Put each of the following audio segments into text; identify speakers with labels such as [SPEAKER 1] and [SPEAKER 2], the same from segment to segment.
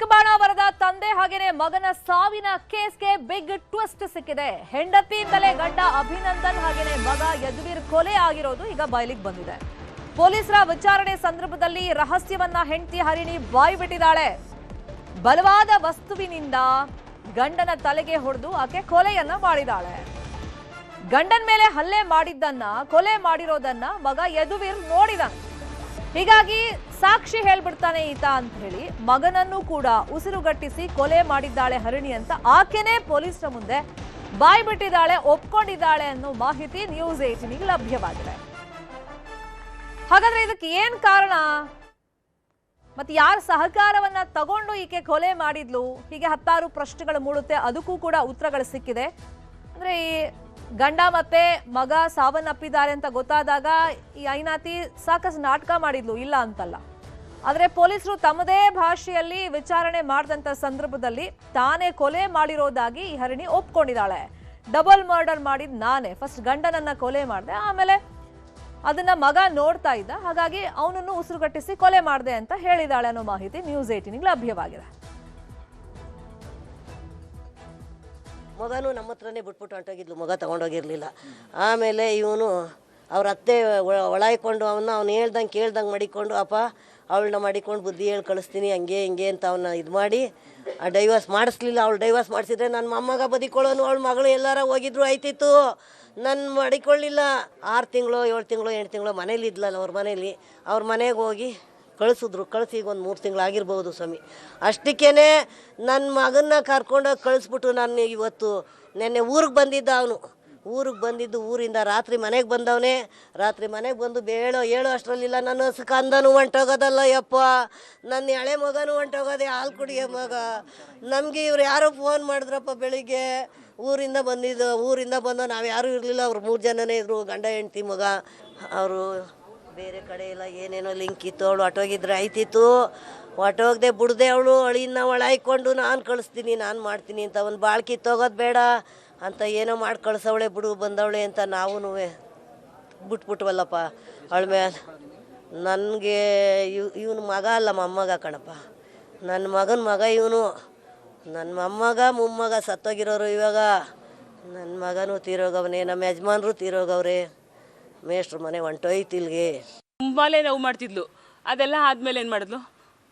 [SPEAKER 1] ಚಿಕ್ಕಬಳ್ಳಾಪುರದ ತಂದೆ ಹಾಗೇನೆ ಮಗನ ಸಾವಿನ ಕೇಸ್ಗೆ ಬಿಗ್ ಟ್ವಿಸ್ಟ್ ಸಿಕ್ಕಿದೆ. ಹೆಂಡತಿಯಿಂದಲೇ ಗಂಡ ಅಭಿನಂದನ್ ಹಾಗೇನೆ ಮಗ ಯದುವೀರ್ ಕೊಲೆ ಆಗಿರೋದು ಈಗ ಬಯಲಿಗೆ ಬಂದಿದೆ. ಪೊಲೀಸರ ವಿಚಾರಣೆ ಸಂದರ್ಭದಲ್ಲಿ ರಹಸ್ಯವನ್ನ ಹೆಂಡತಿ ಹರಿಣಿ ಬಾಯಿ ಬಿಟ್ಟಿದ್ದಾಳೆ. ಬಲವಾದ ವಸ್ತುವಿನಿಂದ ಗಂಡನ ತಲೆಗೆ ಹೊಡೆದು ಆಕೆ ಕೊಲೆಯನ್ನ ಮಾಡಿದಾಳೆ. ಗಂಡನ ಮೇಲೆ ಹಲ್ಲೆ ಮಾಡಿದ್ದನ್ನ ಕೊಲೆ ಮಾಡಿರೋದನ್ನ ಮಗ ಯದುವೀರ್ ನೋಡಿದಾನೆ. ಹೀಗಾಗಿ ಸಾಕ್ಷಿ ಹೇಳ್ಬಿಡ್ತಾನೆ ಈತ ಅಂತ ಹೇಳಿ ಮಗನನ್ನು ಕೂಡ ಉಸಿರುಗಟ್ಟಿಸಿ ಕೊಲೆ ಮಾಡಿದ್ದಾಳೆ ಹರಿಣಿ ಅಂತ ಆಕೆನೇ ಪೊಲೀಸರ ಮುಂದೆ ಬಾಯಿ ಬಿಟ್ಟಿದ್ದಾಳೆ, ಒಪ್ಕೊಂಡಿದ್ದಾಳೆ ಅನ್ನೋ ಮಾಹಿತಿ ನ್ಯೂಸ್ 18ಗೆ ಲಭ್ಯವಾಗಿದೆ. ಹಾಗಾದ್ರೆ ಇದಕ್ಕೆ ಏನ್ ಕಾರಣ, ಮತ್ತೆ ಯಾರ ಸಹಕಾರವನ್ನ ತಗೊಂಡು ಈಕೆ ಕೊಲೆ ಮಾಡಿದ್ಲು, ಹೀಗೆ ಹತ್ತಾರು ಪ್ರಶ್ನೆಗಳು ಮೂಡುತ್ತೆ. ಅದಕ್ಕೂ ಕೂಡ ಉತ್ತರಗಳು ಸಿಕ್ಕಿದೆ. ಅಂದ್ರೆ ಈ ಗಂಡ ಮತ್ತೆ ಮಗ ಸಾವನ್ನಪ್ಪಿದ್ದಾರೆ ಅಂತ ಗೊತ್ತಾದಾಗ ಈ ಐನಾತಿ ಸಾಕಷ್ಟು ನಾಟಕ ಮಾಡಿದ್ಲು, ಇಲ್ಲ ಅಂತಲ್ಲ. ಆದ್ರೆ ಪೊಲೀಸರು ತಮ್ಮದೇ ಭಾಷೆಯಲ್ಲಿ ವಿಚಾರಣೆ ಮಾಡಿದಂತ ಸಂದರ್ಭದಲ್ಲಿ ತಾನೇ ಕೊಲೆ ಮಾಡಿರೋದಾಗಿ ಈ ಹರಿಣಿ ಒಪ್ಕೊಂಡಿದ್ದಾಳೆ. ಡಬಲ್ ಮರ್ಡರ್ ಮಾಡಿದ್ ನಾನೇ, ಫಸ್ಟ್ ಗಂಡನನ್ನ ಕೊಲೆ ಮಾಡಿದೆ, ಆಮೇಲೆ ಅದನ್ನ ಮಗ ನೋಡ್ತಾ ಇದ್ದ, ಹಾಗಾಗಿ ಅವನನ್ನು ಉಸಿರುಗಟ್ಟಿಸಿ ಕೊಲೆ ಮಾಡಿದೆ ಅಂತ ಹೇಳಿದಾಳೆ ಅನ್ನೋ ಮಾಹಿತಿ ನ್ಯೂಸ್ 18ಗೆ ಲಭ್ಯವಾಗಿದೆ.
[SPEAKER 2] ಮಗನೂ ನಮ್ಮ ಹತ್ರನೇ ಬಿಟ್ಬಿಟ್ಟು ಹೊಂಟೋಗಿದ್ಲು, ಮಗ ತೊಗೊಂಡೋಗಿರಲಿಲ್ಲ. ಆಮೇಲೆ ಇವನು ಅವ್ರ ಅತ್ತೆ ಒಳಾಯ್ಕೊಂಡು ಅವನು ಹೇಳ್ದಂಗೆ ಕೇಳ್ದಂಗೆ ಮಡಿಕೊಂಡು ಅಪ್ಪ ಅವಳನ್ನ ಮಡಿಕೊಂಡು ಬುದ್ಧಿ ಹೇಳಿ ಕಳಿಸ್ತೀನಿ ಹಂಗೆ ಹಿಂಗೆ ಅಂತ ಅವನ್ನ ಇದು ಮಾಡಿ ಡೈವರ್ಸ್ ಮಾಡಿಸ್ಲಿಲ್ಲ. ಅವಳು ಡೈವರ್ಸ್ ಮಾಡಿಸಿದ್ರೆ ನನ್ನ ಮೊಮ್ಮಗ ಬದಿಕೊಳ್ಳೋನು ಅವಳ ಮಗಳು ಎಲ್ಲಾರ ಹೋಗಿದ್ರು ಆಯ್ತಿತ್ತು. ನನ್ನ ಮಡಿಕೊಳ್ಳಿಲ್ಲ. 6 ತಿಂಗಳು 7 ತಿಂಗಳು 8 ತಿಂಗಳು ಮನೇಲಿ ಇದ್ಲಲ್ಲ ಅವ್ರ ಮನೆಗೆ ಹೋಗಿ ಕಳಿಸಿದ್ರು. ಕಳಿಸಿ ಈಗ ಒಂದು 3 ತಿಂಗಳು ಆಗಿರ್ಬೋದು ಸ್ವಾಮಿ. ಅಷ್ಟಕ್ಕೇ ನನ್ನ ಮಗನ್ನ ಕರ್ಕೊಂಡೋಗಿ ಕಳಿಸ್ಬಿಟ್ಟು ನಾನು ಇವತ್ತು ನೆನ್ನೆ ಊರಿಗೆ ಬಂದಿದ್ದ. ಅವನು ಊರಿಗೆ ಬಂದಿದ್ದು, ಊರಿಂದ ರಾತ್ರಿ ಮನೆಗೆ ಬಂದವನೇ. ರಾತ್ರಿ ಮನೆಗೆ ಬಂದು ಹೇಳೋ ಅಷ್ಟರಲ್ಲಿಲ್ಲ ನನ್ನ ಕಂದನು ಹೊಂಟೋಗೋದಲ್ಲ ಯಪ್ಪ, ನನ್ನ ಎಳೆ ಮಗನೂ ಹೊಂಟೋಗೋದೆ, ಹಾಲು ಕುಡಿಯೋ ಮಗ. ನಮಗೆ ಇವ್ರು ಯಾರೋ ಫೋನ್ ಮಾಡಿದ್ರಪ್ಪ ಬೆಳಿಗ್ಗೆ, ಊರಿಂದ ಬಂದು ನಾವು ಯಾರೂ ಇರಲಿಲ್ಲ. ಅವ್ರು 3 ಜನನೇ ಇದ್ದರು, ಗಂಡ ಹೆಂಡ್ತಿ ಮಗ. ಅವರು ಬೇರೆ ಕಡೆ ಎಲ್ಲ ಏನೇನೋ ಲಿಂಕ್ ಇತ್ತು. ಅವಳು ಹೊಟ್ಟೋಗಿದ್ರೆ ಆಯ್ತಿತ್ತು. ಹೊಟ್ಟೋಗದೆ ಬಿಡದೆ ಅವಳು ಅಳಿನ ಒಳಾಯ್ಕೊಂಡು ನಾನು ಕಳಿಸ್ತೀನಿ ನಾನು ಮಾಡ್ತೀನಿ ಅಂತ ಒಂದು ಬಾಳ್ಕಿ ತೊಗೋದು ಬೇಡ ಅಂತ ಏನೋ ಮಾಡಿ ಕಳ್ಸವಳೆ, ಬಿಡು ಬಂದವಳೆ ಅಂತ ನಾವು ಬಿಟ್ಬಿಟ್ವಲ್ಲಪ್ಪ ಅವಳ ಮೇಲೆ. ನನಗೆ ಇವನು ಮಗ ಅಲ್ಲ ಮೊಮ್ಮಗ ಕಣಪ್ಪ, ನನ್ನ ಮಗನ ಮಗ ಇವನು. ನನ್ನ ಮೊಮ್ಮಗ ಸತ್ತೋಗಿರೋರು ಇವಾಗ. ನನ್ನ ಮಗನೂ ತೀರೋಗವನೇ, ನಮ್ಮ ಯಜಮಾನ್ರು ತೀರೋಗವ್ರೆ. ಮೇಷ್ಟ್ರ ಮನೆ ಹೊಂಟೋಯ್ತು ಇಲ್ಲಿಗೆ.
[SPEAKER 3] ತುಂಬಾನೇ ನೋವು ಮಾಡ್ತಿದ್ಲು. ಅದೆಲ್ಲ ಆದಮೇಲೆ ಏನು ಮಾಡಿದ್ಲು,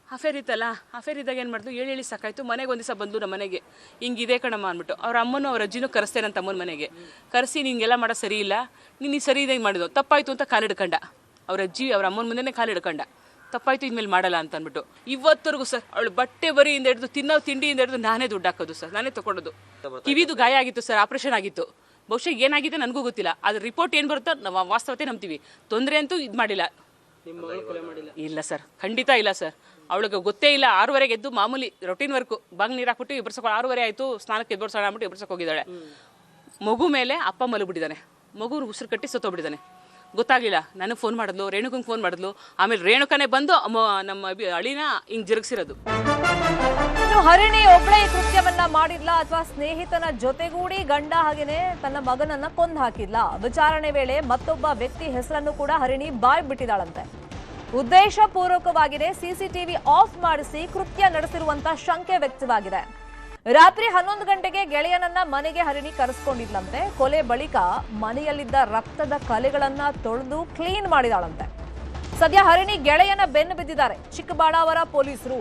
[SPEAKER 3] ಅಫೇರ್ ಇತ್ತಲ್ಲ, ಅಫೇರ್ ಇದ್ದಾಗ ಏನು ಮಾಡಿದ್ಲು, ಹೇಳಿ ಸಾಕಾಯ್ತು. ಮನೆಗೆ ಒಂದು ದಿವಸ ಬಂದು ನಮ್ಮ ಮನೆಗೆ ಹಿಂಗಿದೆ ಕಣಮ್ಮ ಅಂದ್ಬಿಟ್ಟು ಅವ್ರ ಅಮ್ಮನೂ ಅವ್ರ ಅಜ್ಜಿನೂ ಕರೆಸ್ತೇನೆ ಅಂತ ಅಮ್ಮನ ಮನೆಗೆ ಕರೆಸಿ, ನಿಂಗೆಲ್ಲ ಮಾಡೋ ಸರಿ ಇಲ್ಲ, ನೀನು ಸರಿ ಇದಂಗೆ ಮಾಡಿದ್ವು, ತಪ್ಪಾಯಿತು ಅಂತ ಕಾಲಿಡ್ಕಂಡ. ಅವ್ರ ಅಜ್ಜಿ ಅವ್ರ ಅಮ್ಮನ ಮುಂದೆನೇ ಕಾಲಿಡ್ಕಂಡ, ತಪ್ಪಾಯಿತು ಇನ್ಮೇಲೆ ಮಾಡಲ್ಲ ಅಂತ ಅಂದ್ಬಿಟ್ಟು. ಇವತ್ತರೆಗೂ ಸರ್ ಅವಳು ಬಟ್ಟೆ ಬರಿಯಿಂದ ಹಿಡಿದು ತಿನ್ನೋ ತಿಂಡಿಯಿಂದ ಹಿಡಿದು ನಾನೇ ದುಡ್ಡು ಹಾಕೋದು ಸರ್, ನಾನೇ ತೊಗೊಳೋದು. ಕಿವಿದು ಗಾಯ ಆಗಿತ್ತು ಸರ್, ಆಪ್ರೇಷನ್ ಆಗಿತ್ತು. ಬಹುಶಃ ಏನಾಗಿದೆ ನನಗೂ ಗೊತ್ತಿಲ್ಲ. ಅದ್ರ ರಿಪೋರ್ಟ್ ಏನು ಬರುತ್ತೋ ನಾವು ವಾಸ್ತವತೆ ನಂಬ್ತೀವಿ. ತೊಂದರೆ ಅಂತೂ ಇದು ಮಾಡಿಲ್ಲ. ಇಲ್ಲ ಸರ್, ಖಂಡಿತ ಇಲ್ಲ ಸರ್. ಅವಳಿಗೆ ಗೊತ್ತೇ ಇಲ್ಲ. 6:30ಗೆ ಎದ್ದು ಮಾಮೂಲಿ ರೊಟೀನ್ ವರ್ಕು, ಬಾಂಗ್ ನೀರು ಹಾಕ್ಬಿಟ್ಟು ಇಬ್ಬರ್ಸಕ್ಕೆ 6:30 ಆಯಿತು, ಸ್ನಾನಕ್ಕೆ ಎಬ್ಬರ್ಸೋಣ ಅಂದ್ಬಿಟ್ಟು ಇಬ್ಬರ್ಸಕ್ಕೆ ಹೋಗಿದ್ದಾಳೆ. ಮಗು ಮೇಲೆ ಅಪ್ಪ ಮಲಗಿಬಿಟ್ಟಿದ್ದಾನೆ, ಮಗು ಉಸಿರು ಕಟ್ಟಿ ಸತ್ತೋಗ್ಬಿಟ್ಟಿದ್ದಾನೆ. ಗೊತ್ತಾಗಲಿಲ್ಲ. ನನಗೆ ಫೋನ್ ಮಾಡಿದ್ಲು, ರೇಣುಕಂಗೆ ಫೋನ್ ಮಾಡಿದ್ಲು. ಆಮೇಲೆ ರೇಣುಕನೇ ಬಂದು ನಮ್ಮ ಅಳಿನ ಹಿಂಗೆ ಜರುಗಿಸಿರೋದು.
[SPEAKER 1] ಹರಿಣಿ ಒಬ್ಬಳೇ ಕೃತ್ಯವನ್ನ ಮಾಡಿದ್ಲ ಅಥವಾ ಸ್ನೇಹಿತನ ಜೊತೆಗೂಡಿ ಗಂಡ ಹಾಗೇನೆ ತನ್ನ ಮಗನನ್ನ ಕೊಂದು ಹಾಕಿದ್ಲ? ವಿಚಾರಣೆ ವೇಳೆ ಮತ್ತೊಬ್ಬ ವ್ಯಕ್ತಿ ಹೆಸರನ್ನು ಕೂಡ ಹರಿಣಿ ಬಾಯ್ ಬಿಟ್ಟಿದ್ದಾಳಂತೆ. ಉದ್ದೇಶ ಪೂರ್ವಕವಾಗಿಯೇ ಸಿಸಿಟಿವಿ ಆಫ್ ಮಾಡಿಸಿ ಕೃತ್ಯ ನಡೆಸಿರುವಂತ ಶಂಕೆ ವ್ಯಕ್ತವಾಗಿದೆ. ರಾತ್ರಿ 11 ಗಂಟೆಗೆ ಗೆಳೆಯನನ್ನ ಮನೆಗೆ ಹರಿಣಿ ಕರೆಸ್ಕೊಂಡಿದ್ಲಂತೆ. ಕೊಲೆ ಬಳಿಕ ಮನೆಯಲ್ಲಿದ್ದ ರಕ್ತದ ಕಲೆಗಳನ್ನ ತೊಳೆದು ಕ್ಲೀನ್ ಮಾಡಿದಾಳಂತೆ. ಸದ್ಯ ಹರಿಣಿ ಗೆಳೆಯನ ಬೆನ್ನು ಬಿದ್ದಿದ್ದಾರೆ ಚಿಕ್ಕಬಳ್ಳಾಪುರ ಪೊಲೀಸರು.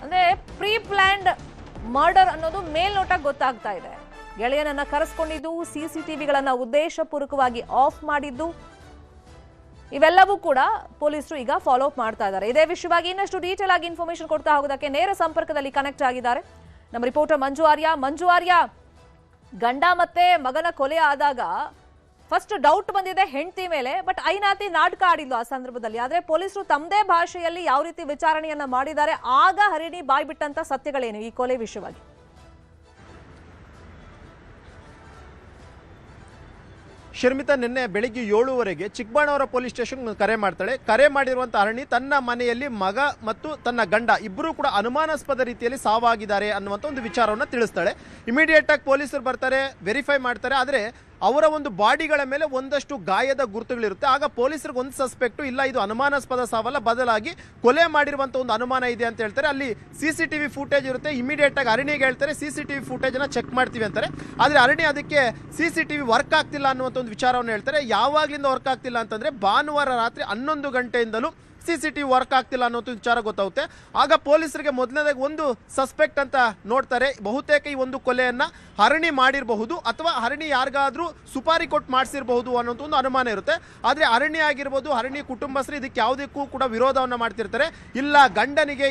[SPEAKER 1] ಅಂದ್ರೆ ಪ್ರೀ ಪ್ಲಾನ್ಡ್ ಮರ್ಡರ್ ಅನ್ನೋದು ಮೇಲ್ನೋಟ ಗೊತ್ತಾಗ್ತಾ ಇದೆ. ಗೆಳೆಯನನ್ನ ಕರೆಸ್ಕೊಂಡಿದ್ದು, ಸಿಸಿಟಿವಿಗಳನ್ನ ಉದ್ದೇಶಪೂರ್ವಕವಾಗಿ ಆಫ್ ಮಾಡಿದ್ದು, ಇವೆಲ್ಲವೂ ಕೂಡ ಪೊಲೀಸರು ಈಗ ಫಾಲೋ ಅಪ್ ಮಾಡ್ತಾ ಇದ್ದಾರೆ. ಇದೇ ವಿಷಯವಾಗಿ ಇನ್ನಷ್ಟು ಡೀಟೇಲ್ ಆಗಿ ಇನ್ಫಾರ್ಮೇಶನ್ ಕೊಡ್ತಾ ಹೋಗೋದಕ್ಕೆ ನೇರ ಸಂಪರ್ಕದಲ್ಲಿ ಕನೆಕ್ಟ್ ಆಗಿದ್ದಾರೆ ನಮ್ಮ ರಿಪೋರ್ಟರ್ ಮಂಜು ಆರ್ಯ. ಗಂಡ ಮತ್ತೆ ಮಗನ ಕೊಲೆ ಆದಾಗ ಫಸ್ಟ್ ಡೌಟ್ ಬಂದಿದೆ ಹೆಂಡತಿ ಮೇಲೆ, ಬಟ್ ಐನಾತಿ ನಾಟಕ ಆಡಿದ್ಲು ಆ ಸಂದರ್ಭದಲ್ಲಿ. ಆದ್ರೆ ಪೊಲೀಸರು ತಮ್ಮದೇ ಭಾಷೆಯಲ್ಲಿ ಯಾವ ರೀತಿ ವಿಚಾರಣೆಯನ್ನ ಮಾಡಿದ್ದಾರೆ, ಆಗ ಹರಿಣಿ ಬಾಯ್ ಬಿಟ್ಟಂತ ಸತ್ಯಗಳೇನು ಈ ಕೊಲೆ ವಿಷಯವಾಗಿ?
[SPEAKER 4] ಶರ್ಮಿತಾ, ನಿನ್ನೆ ಬೆಳಿಗ್ಗೆ 7:00 ಚಿಕ್ಕಬಳ್ಳಾಪುರ ಪೊಲೀಸ್ ಸ್ಟೇಷನ್ ಕರೆ ಮಾಡ್ತಾಳೆ. ಕರೆ ಮಾಡಿರುವಂತ ಹರಿಣಿ ತನ್ನ ಮನೆಯಲ್ಲಿ ಮಗ ಮತ್ತು ತನ್ನ ಗಂಡ ಇಬ್ಬರು ಕೂಡ ಅನುಮಾನಾಸ್ಪದ ರೀತಿಯಲ್ಲಿ ಸಾವಾಗಿದ್ದಾರೆ ಅನ್ನುವಂಥ ಒಂದು ವಿಚಾರವನ್ನು ತಿಳಿಸ್ತಾಳೆ. ಇಮಿಡಿಯೇಟ್ ಆಗಿ ಪೊಲೀಸರು ಬರ್ತಾರೆ, ವೆರಿಫೈ ಮಾಡ್ತಾರೆ. ಆದರೆ ಅವರ ಒಂದು ಬಾಡಿಗಳ ಮೇಲೆ ಒಂದಷ್ಟು ಗಾಯದ ಗುರುತುಗಳಿರುತ್ತೆ. ಆಗ ಪೊಲೀಸರಿಗೆ ಒಂದು ಸಸ್ಪೆಕ್ಟ್ ಇಲ್ಲ, ಇದು ಅನುಮಾನಾಸ್ಪದ ಸಾವಲ್ಲ, ಬದಲಾಗಿ ಕೊಲೆ ಮಾಡಿರುವಂತ ಒಂದು ಅನುಮಾನ ಇದೆ ಅಂತ ಹೇಳ್ತಾರೆ. ಅಲ್ಲಿ CCTV ಫುಟೇಜ್ ಇರುತ್ತೆ. ಇಮಿಡಿಯೇಟ್ ಆಗಿ ಅರಣ್ಯಗೆ ಹೇಳ್ತಾರೆ CCTV ಫುಟೇಜ್ ಅನ್ನ ಚೆಕ್ ಮಾಡ್ತೀವಿ ಅಂತಾರೆ. ಆದ್ರೆ ಅರಣ್ಯ ಅದಕ್ಕೆ CCTV ವರ್ಕ್ ಆಗ್ತಿಲ್ಲ ಅನ್ನುವಂಥ ಒಂದು ವಿಚಾರವನ್ನು ಹೇಳ್ತಾರೆ. ಯಾವಾಗ್ಲಿಂದ ವರ್ಕ್ ಆಗ್ತಿಲ್ಲ ಅಂತಂದ್ರೆ ಭಾನುವಾರ ರಾತ್ರಿ 11 ಗಂಟೆಯಿಂದಲೂ CCTV ವರ್ಕ್ ಆಗ್ತಿಲ್ಲ ಅನ್ನೋ ವಿಚಾರ ಗೊತ್ತಾಗುತ್ತೆ. ಆಗ ಪೊಲೀಸರಿಗೆ ಮೊದಲನೇದಾಗಿ ಒಂದು ಸಸ್ಪೆಕ್ಟ್ ಅಂತ ನೋಡ್ತಾರೆ. ಬಹುತೇಕ ಈ ಒಂದು ಕೊಲೆಯನ್ನ ಹರಣಿ ಮಾಡಿರಬಹುದು ಅಥವಾ ಹರಣಿ ಯಾರಿಗಾದ್ರೂ ಸುಪಾರಿ ಕೊಟ್ಟು ಮಾಡಿಸಿರಬಹುದು ಅನ್ನೋದು ಒಂದು ಅನುಮಾನ ಇರುತ್ತೆ. ಆದ್ರೆ ಹರಣಿ ಆಗಿರ್ಬೋದು, ಹರಣಿ ಕುಟುಂಬಸ್ಥರು ಇದಕ್ಕೆ ಯಾವುದಕ್ಕೂ ಕೂಡ ವಿರೋಧವನ್ನ ಮಾಡ್ತಿರ್ತಾರೆ. ಇಲ್ಲ, ಗಂಡನಿಗೆ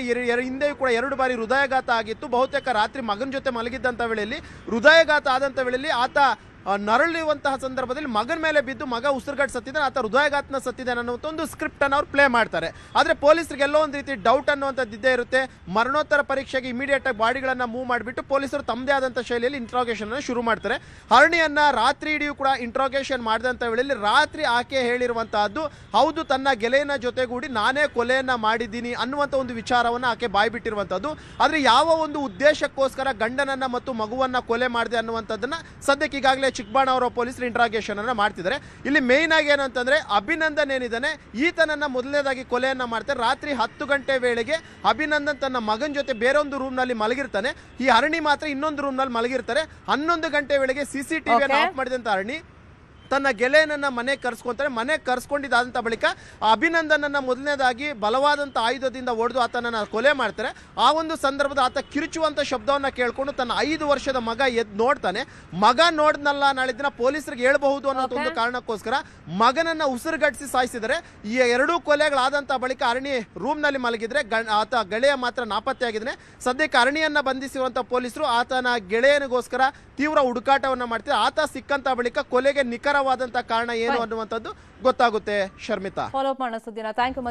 [SPEAKER 4] ಹಿಂದೆಯೂ ಕೂಡ 2 ಬಾರಿ ಹೃದಯಾಘಾತ ಆಗಿತ್ತು. ಬಹುತೇಕ ರಾತ್ರಿ ಮಗನ ಜೊತೆ ಮಲಗಿದ್ದಂಥ ವೇಳೆಯಲ್ಲಿ ಹೃದಯಾಘಾತ ಆದಂಥ ವೇಳೆಯಲ್ಲಿ ಆತ ನರಳುವಂತಹ ಸಂದರ್ಭದಲ್ಲಿ ಮಗನ ಮೇಲೆ ಬಿದ್ದು ಮಗ ಉಸಿರುಗಟ್ಟು ಸತ್ತಿದ್ದಾನೆ, ಆತ ಹೃದಯಾಘಾತನ ಸತ್ತಿದ್ದಾನೆ ಅನ್ನೋ ಒಂದು ಸ್ಕ್ರಿಪ್ಟ್ ಅನ್ನು ಅವ್ರು ಪ್ಲೇ ಮಾಡ್ತಾರೆ. ಆದ್ರೆ ಪೊಲೀಸರಿಗೆ ಎಲ್ಲೋ ಒಂದು ರೀತಿ ಡೌಟ್ ಅನ್ನುವಂಥದ್ದು ಇದ್ದೇ ಇರುತ್ತೆ. ಮರಣೋತ್ತರ ಪರೀಕ್ಷೆಗೆ ಇಮಿಡಿಯೇಟ್ ಆಗಿ ಬಾಡಿಗಳನ್ನ ಮೂವ್ ಮಾಡಿಬಿಟ್ಟು ಪೊಲೀಸರು ತಮ್ಮದೇ ಆದಂಥ ಶೈಲಿಯಲ್ಲಿ ಇಂಟ್ರಾಗೇಷನ್ ಅನ್ನು ಶುರು ಮಾಡ್ತಾರೆ. ಹರಣಿಯನ್ನ ರಾತ್ರಿ ಇಡೀ ಕೂಡ ಇಂಟ್ರಾಗೇಷನ್ ಮಾಡಿದಂಥ ವೇಳೆಯಲ್ಲಿ ರಾತ್ರಿ ಆಕೆ ಹೇಳಿರುವಂತಹದ್ದು, ಹೌದು ತನ್ನ ಗೆಳೆಯನ ಜೊತೆಗೂಡಿ ನಾನೇ ಕೊಲೆಯನ್ನ ಮಾಡಿದ್ದೀನಿ ಅನ್ನುವಂಥ ಒಂದು ವಿಚಾರವನ್ನ ಆಕೆ ಬಾಯ್ಬಿಟ್ಟಿರುವಂತದ್ದು. ಆದ್ರೆ ಯಾವ ಒಂದು ಉದ್ದೇಶಕ್ಕೋಸ್ಕರ ಗಂಡನನ್ನ ಮತ್ತು ಮಗುವನ್ನ ಕೊಲೆ ಮಾಡಿದೆ ಅನ್ನುವಂಥದ್ದನ್ನ ಸದ್ಯಕ್ಕೆ ಈಗಾಗಲೇ ಚಿಕ್ಕಬಾಣಾವರ ಪೊಲೀಸರು ಇಂಟ್ರಾಗೇಷನ್ ಅನ್ನ ಮಾಡ್ತಿದ್ದಾರೆ. ಇಲ್ಲಿ ಮೇನ್ ಆಗಿ ಏನಂತಂದ್ರೆ ಅಭಿನಂದನ್ ಏನಿದ್ದಾನೆ ಈತನನ್ನ ಮೊದಲನೇದಾಗಿ ಕೊಲೆಯನ್ನ ಮಾಡ್ತಾರೆ. ರಾತ್ರಿ 10 ಗಂಟೆ ವೇಳೆಗೆ ಅಭಿನಂದನ್ ತನ್ನ ಮಗನ ಜೊತೆ ಬೇರೊಂದು ರೂಮ್ ನಲ್ಲಿ ಮಲಗಿರ್ತಾನೆ. ಈ ಹರಣಿ ಮಾತ್ರ ಇನ್ನೊಂದು ರೂಮ್ ನಲ್ಲಿ ಮಲಗಿರ್ತಾರೆ. 11 ಗಂಟೆ ವೇಳೆಗೆ CCTV ಆಫ್ ಮಾಡಿದಂತ ಹರಣಿ ತನ್ನ ಗೆಳೆಯನನ್ನ ಮನೆಗೆ ಕರ್ಸ್ಕೊಂತಾರೆ. ಮನೆಗೆ ಕರ್ಸ್ಕೊಂಡಿದ್ದಾದಂಥ ಬಳಿಕ ಅಭಿನಂದನನ್ನ ಮೊದಲನೇದಾಗಿ ಬಲವಾದಂಥ ಆಯುಧದಿಂದ ಹೊಡೆದು ಆತನನ್ನ ಕೊಲೆ ಮಾಡ್ತಾರೆ. ಆ ಒಂದು ಸಂದರ್ಭದ ಆತ ಕಿರುಚುವಂಥ ಶಬ್ದವನ್ನ ಕೇಳ್ಕೊಂಡು ತನ್ನ 5 ವರ್ಷದ ಮಗ ಎದ್ದು ನೋಡ್ತಾನೆ. ಮಗ ನೋಡ್ನಲ್ಲ, ನಾಳೆ ದಿನ ಪೊಲೀಸರಿಗೆ ಹೇಳ್ಬಹುದು ಅನ್ನೋ ಒಂದು ಕಾರಣಕ್ಕೋಸ್ಕರ ಮಗನನ್ನ ಉಸಿರುಗಟ್ಟಿಸಿ ಸಾಯಿಸಿದರೆ. ಈ 2 ಕೊಲೆಗಳಾದಂಥ ಬಳಿಕ ಅರಣಿ ರೂಮ್ ನಲ್ಲಿ ಮಲಗಿದ್ರೆ ಆತ ಗೆಳೆಯ ಮಾತ್ರ ನಾಪತ್ತೆಯಾಗಿದ್ದಾನೆ. ಸದ್ಯಕ್ಕೆ ಅರಣಿಯನ್ನ ಬಂಧಿಸಿರುವಂಥ ಪೊಲೀಸರು ಆತನ ಗೆಳೆಯನಿಗೋಸ್ಕರ ತೀವ್ರ ಹುಡುಕಾಟವನ್ನ ಮಾಡ್ತಾರೆ. ಆತ ಸಿಕ್ಕಂತ ಬಳಿಕ ಕೊಲೆಗೆ ನಿಖರವಾದಂತ ಕಾರಣ ಏನು ಅನ್ನುವಂಥದ್ದು ಗೊತ್ತಾಗುತ್ತೆ. ಶರ್ಮಿತಾ,
[SPEAKER 1] ಫಾಲೋ ಅಪ್ ಮಾಡೋ ಸುದ್ದಿನ ಥ್ಯಾಂಕ್ ಯು.